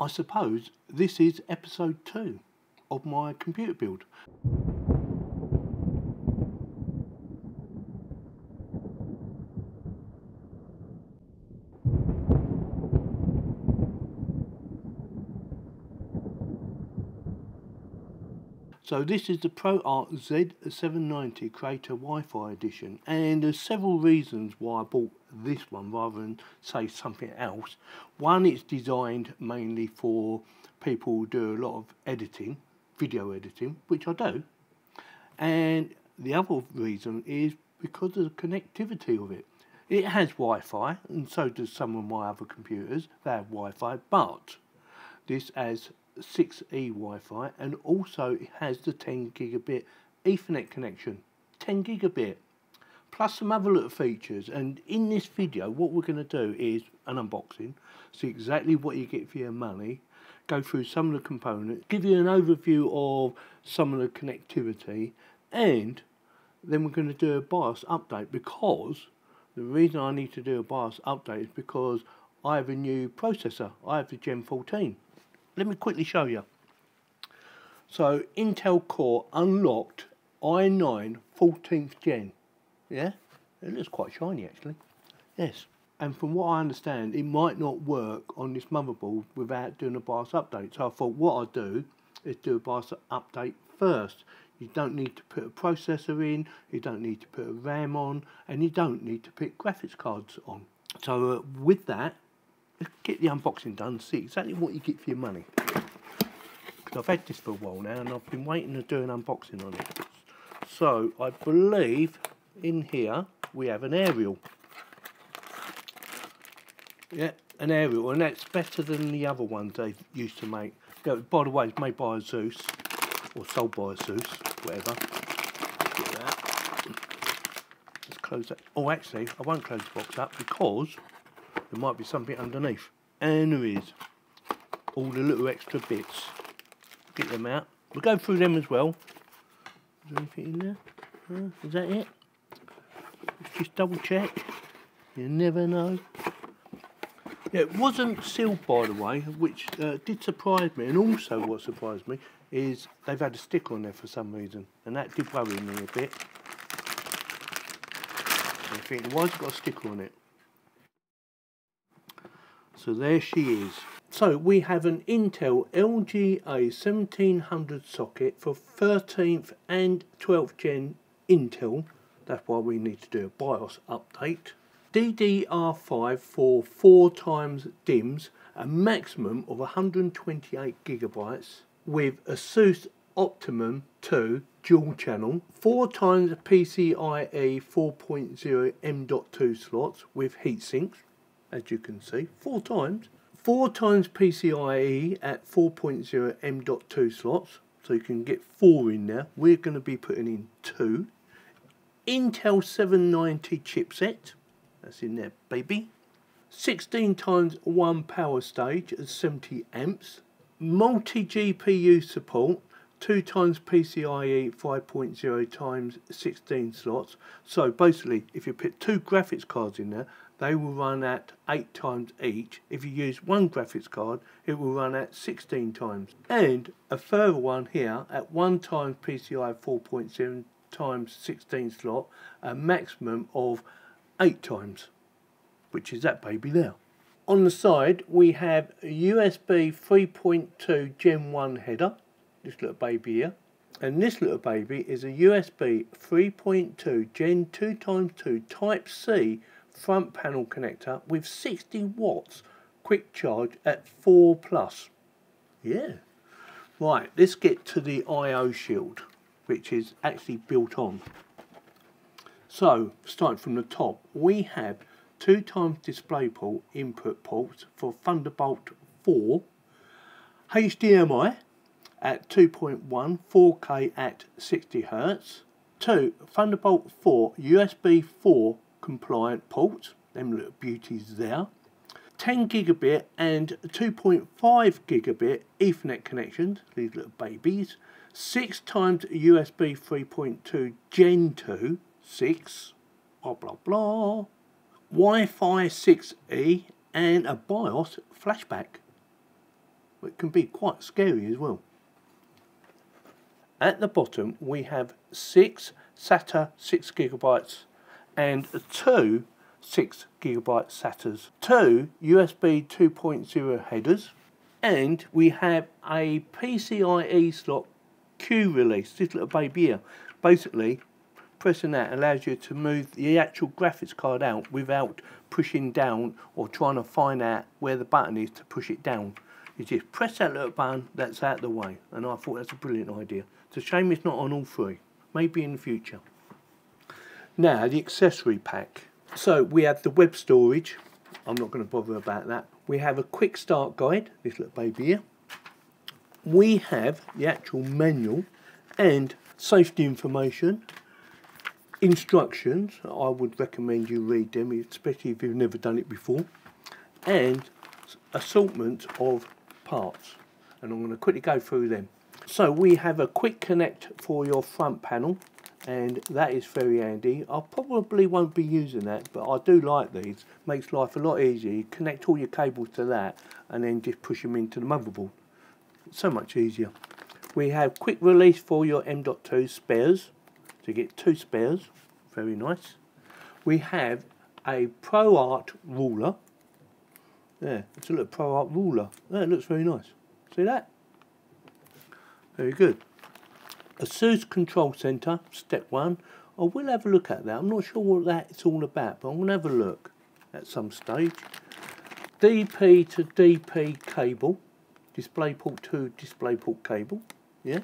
I suppose this is episode 2 of my computer build. So this is the ProArt Z790-Creator Wi-Fi edition, and there's several reasons why I bought this one rather than say something else. One, it's designed mainly for people who do a lot of editing, video editing, which I do. And the other reason is because of the connectivity of it. It has Wi-Fi, and so does some of my other computers. They have Wi-Fi, but this has 6E Wi-Fi, and also it has the 10 gigabit Ethernet connection, 10 gigabit, plus some other little features. And in this video, what we're going to do is an unboxing, see exactly what you get for your money, go through some of the components, give you an overview of some of the connectivity, and then we're going to do a BIOS update, because the reason I need to do a BIOS update is because I have a new processor. I have the Gen 14. Let me quickly show you. So Intel Core unlocked i9 14th gen. Yeah, it looks quite shiny actually. Yes, and from what I understand, it might not work on this motherboard without doing a BIOS update. So I thought what I'd do is do a BIOS update first. You don't need to put a processor in, you don't need to put a RAM on, and you don't need to put graphics cards on. So with that, let's get the unboxing done, see exactly what you get for your money. Because I've had this for a while now and I've been waiting to do an unboxing on it. So I believe in here we have an aerial. Yeah, an aerial, and that's better than the other ones they used to make. By the way, it's made by ASUS, or sold by ASUS, whatever. Get that. Let's close that. Oh, actually, I won't close the box up because there might be something underneath, and there is all the little extra bits. Get them out. We'll go through them as well. Is there anything in there? Is that it? Let's just double check. You never know. Yeah, it wasn't sealed, by the way, which did surprise me. And also what surprised me is they've had a sticker on there for some reason, and that did worry me a bit. I think, why's it got a sticker on it? So there she is. So we have an Intel LGA 1700 socket for 13th and 12th gen Intel. That's why we need to do a BIOS update. DDR5 for 4x DIMMs, a maximum of 128 gigabytes, with ASUS Optimum 2 dual channel, 4x PCIe 4.0 M.2 slots with heatsinks. As you can see, 4 times PCIe at 4.0 M.2 slots, so you can get 4 in there. We're going to be putting in 2. Intel 790 chipset, that's in there, baby. 16x1 power stage at 70 amps. Multi GPU support, 2x PCIe 5.0 times 16 slots. So basically, if you put 2 graphics cards in there, they will run at 8 times each. If you use 1 graphics card, it will run at 16 times. And a further one here at 1 times PCIe 4.7 times 16 slot, a maximum of 8 times, which is that baby there. On the side, we have a USB 3.2 Gen 1 header, this little baby here. And this little baby is a USB 3.2 Gen 2x2 Type C front panel connector with 60 watts quick charge at 4+. Yeah. Right, let's get to the I/O shield, which is actually built on. So, starting from the top, we have 2x DisplayPort input ports for Thunderbolt 4, HDMI at 2.1, 4K at 60 Hz, 2 Thunderbolt 4 USB 4 compliant ports, them little beauties there, 10 gigabit and 2.5 gigabit Ethernet connections, these little babies, 6 times USB 3.2 Gen 2, 6, blah blah blah, Wi-Fi 6E and a BIOS flashback. It can be quite scary as well. At the bottom we have 6 SATA 6GB and 2 6GB SATAs, 2 USB 2.0 headers, and we have a PCIe slot Q release, this little baby here. Basically, pressing that allows you to move the actual graphics card out without pushing down or trying to find out where the button is to push it down. You just press that little button, that's out of the way, and I thought that's a brilliant idea. It's a shame it's not on all 3, maybe in the future. Now the accessory pack. So we have the web storage, I'm not going to bother about that. We have a quick start guide, this little baby here. We have the actual manual and safety information, instructions. I would recommend you read them, especially if you've never done it before, and assortment of parts, and I'm going to quickly go through them. So we have a quick connect for your front panel, and that is very handy. I probably won't be using that, but I do like these. Makes life a lot easier. You connect all your cables to that and then just push them into the motherboard. So much easier. We have quick release for your M.2 spares, so you get 2 spares, very nice. We have a ProArt ruler. There, it's a little ProArt ruler. That looks very nice. See that? Very good. ASUS control center, step 1. I will have a look at that. I'm not sure what that's all about, but I'm going to have a look at some stage. DP to DP cable, DisplayPort to DisplayPort cable. Yeah,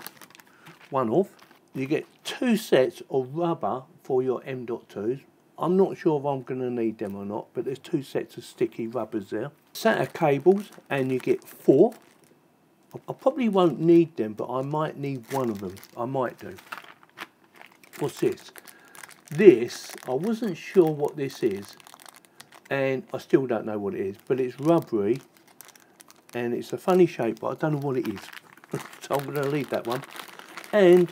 one off. You get 2 sets of rubber for your M.2s. I'm not sure if I'm going to need them or not, but there's 2 sets of sticky rubbers there. SATA cables, and you get 4. I probably won't need them, but I might need one of them. I might do. What's this? This, I wasn't sure what this is, and I still don't know what it is, but it's rubbery, and it's a funny shape, but I don't know what it is. So I'm going to leave that one. And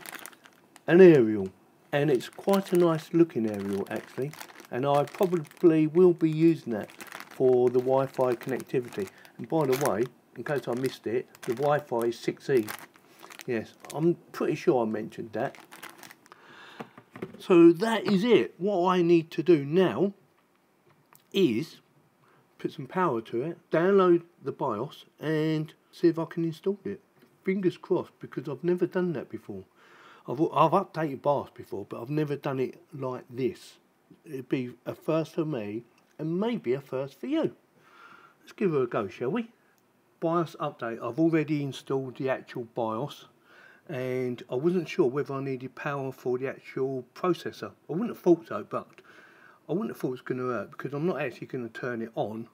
an aerial, and it's quite a nice looking aerial actually, and I probably will be using that for the Wi-Fi connectivity. And by the way, in case I missed it, the Wi-Fi is 6E. Yes, I'm pretty sure I mentioned that. So that is it. What I need to do now is put some power to it, download the BIOS, and see if I can install it. Fingers crossed, because I've never done that before. I've updated BIOS before, but I've never done it like this. It'd be a first for me, and maybe a first for you. Let's give it a go, shall we? BIOS update. I've already installed the actual BIOS, and I wasn't sure whether I needed power for the actual processor. I wouldn't have thought so, but I wouldn't have thought it was going to hurt, because I'm not actually going to turn it on.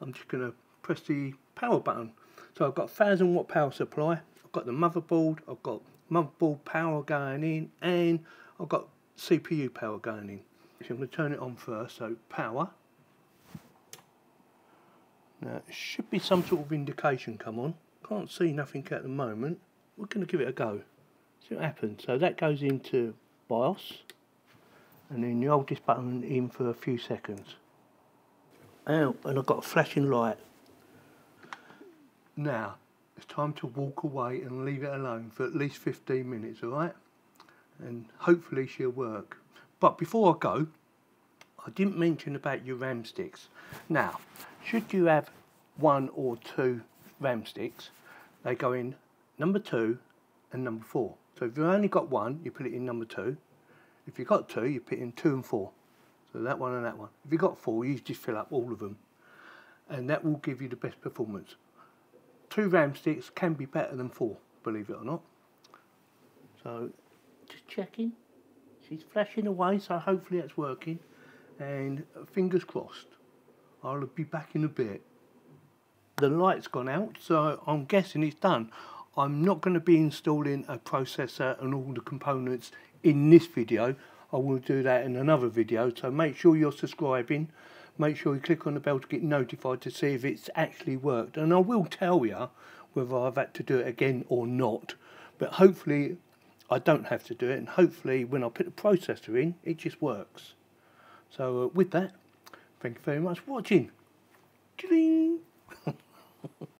I'm just going to press the power button. So I've got 1000 watt power supply, I've got the motherboard, I've got motherboard power going in, and I've got CPU power going in. So I'm going to turn it on first, so power. Now it should be some sort of indication come on. Can't see nothing at the moment. We're going to give it a go. See what happens. So that goes into BIOS, and then you hold this button in for a few seconds. Oh, and I've got a flashing light. Now it's time to walk away and leave it alone for at least 15 minutes, alright? And hopefully she'll work. But before I go, I didn't mention about your RAM sticks. Now, should you have 1 or 2 RAM sticks, they go in number 2 and number 4. So if you've only got 1, you put it in number 2. If you've got 2, you put in 2 and 4. So that one and that one. If you've got 4, you just fill up all of them. And that will give you the best performance. 2 RAM sticks can be better than 4, believe it or not. So, just checking. She's flashing away, so hopefully that's working. And fingers crossed. I'll be back in a bit. The light's gone out, so I'm guessing it's done. I'm not going to be installing a processor and all the components in this video. I will do that in another video, so make sure you're subscribing. Make sure you click on the bell to get notified to see if it's actually worked. And I will tell you whether I've had to do it again or not. But hopefully I don't have to do it, and hopefully when I put the processor in, it just works. So with that, thank you very much for watching.